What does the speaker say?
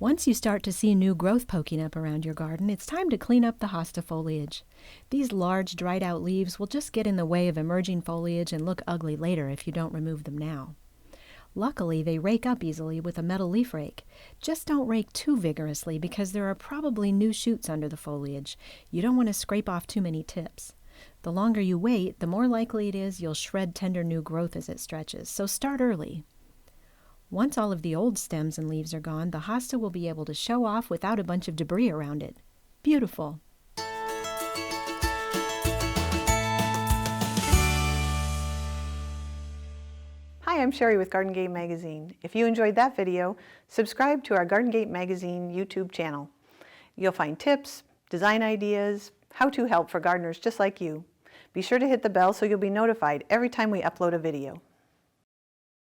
Once you start to see new growth poking up around your garden, it's time to clean up the hosta foliage. These large, dried-out leaves will just get in the way of emerging foliage and look ugly later if you don't remove them now. Luckily, they rake up easily with a metal leaf rake. Just don't rake too vigorously because there are probably new shoots under the foliage. You don't want to scrape off too many tips. The longer you wait, the more likely it is you'll shred tender new growth as it stretches, so start early. Once all of the old stems and leaves are gone, the hosta will be able to show off without a bunch of debris around it. Beautiful! Hi, I'm Sherry with Garden Gate Magazine. If you enjoyed that video, subscribe to our Garden Gate Magazine YouTube channel. You'll find tips, design ideas, how-to help for gardeners just like you. Be sure to hit the bell so you'll be notified every time we upload a video.